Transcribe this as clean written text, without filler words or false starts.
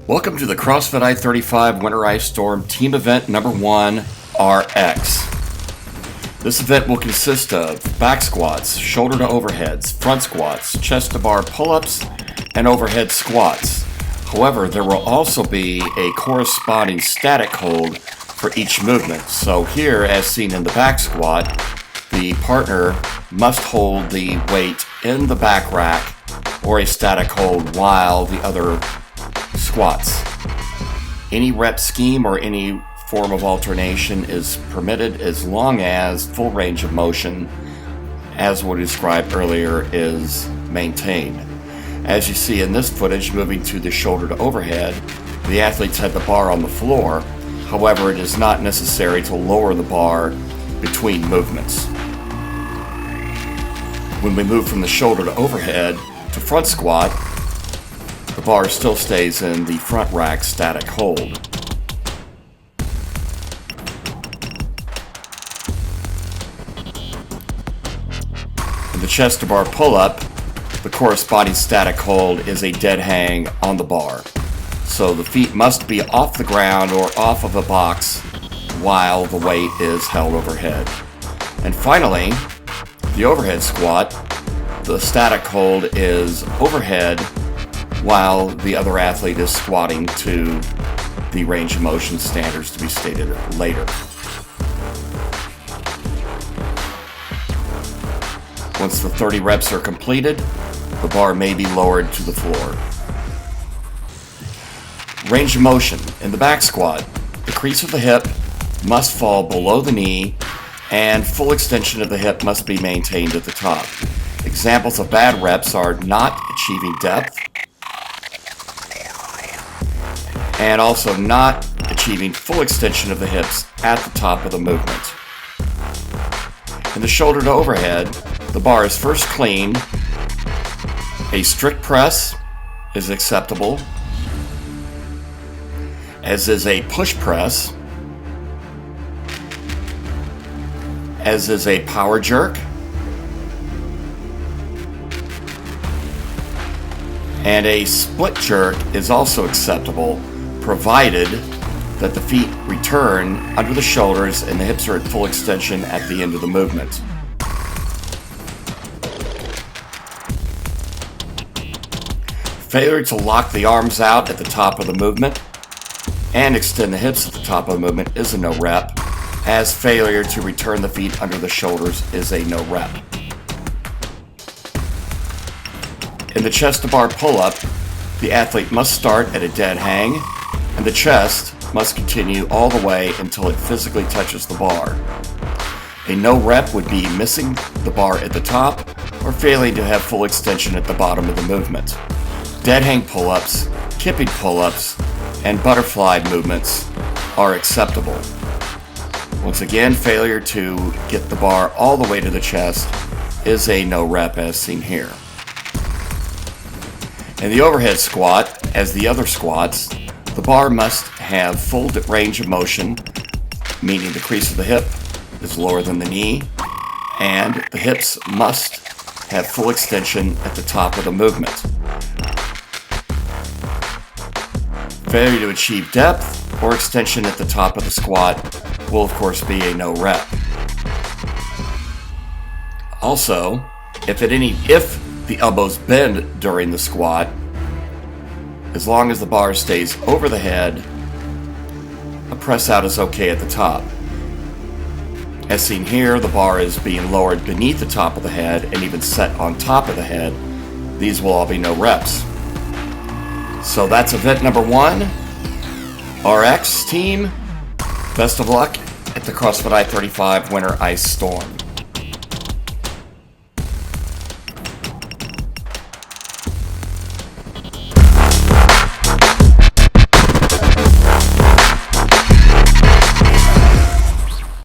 Welcome to the CrossFit I35 Winter Ice Storm Team Event Number 1 RX. This event will consist of back squats, shoulder to overheads, front squats, chest to bar pull-ups, and overhead squats. However, there will also be a corresponding static hold for each movement. So here, as seen in the back squat, the partner must hold the weight in the back rack or a static hold while the other squats. Any rep scheme or any form of alternation is permitted as long as full range of motion, as we described earlier, is maintained. As you see in this footage, moving to the shoulder to overhead, the athletes had the bar on the floor. However, it is not necessary to lower the bar between movements. When we move from the shoulder to overhead to front squat, the bar still stays in the front rack static hold. In the chest to bar pull-up, the corresponding static hold is a dead hang on the bar. So the feet must be off the ground or off of a box while the weight is held overhead. And finally, the overhead squat, the static hold is overhead while the other athlete is squatting to the range of motion standards to be stated later. Once the 30 reps are completed, the bar may be lowered to the floor. Range of motion. In the back squat, the crease of the hip must fall below the knee and full extension of the hip must be maintained at the top. Examples of bad reps are not achieving depth and also not achieving full extension of the hips at the top of the movement. In the shoulder to overhead, the bar is first cleaned. A strict press is acceptable, as is a push press, as is a power jerk, and a split jerk is also acceptable, provided that the feet return under the shoulders and the hips are at full extension at the end of the movement. Failure to lock the arms out at the top of the movement and extend the hips at the top of the movement is a no rep, as failure to return the feet under the shoulders is a no rep. In the chest to bar pull-up, the athlete must start at a dead hang, and the chest must continue all the way until it physically touches the bar. A no rep would be missing the bar at the top or failing to have full extension at the bottom of the movement. Dead hang pull-ups, kipping pull-ups, and butterfly movements are acceptable. Once again, failure to get the bar all the way to the chest is a no rep as seen here. In the overhead squat, as the other squats, the bar must have full range of motion, meaning the crease of the hip is lower than the knee, and the hips must have full extension at the top of the movement. Failure to achieve depth or extension at the top of the squat will of course be a no rep. Also, if the elbows bend during the squat, as long as the bar stays over the head, a press out is okay at the top. As seen here, the bar is being lowered beneath the top of the head and even set on top of the head. These will all be no reps. So that's event number 1, RX team. Best of luck at the CrossFit I35 Winter Ice Storm.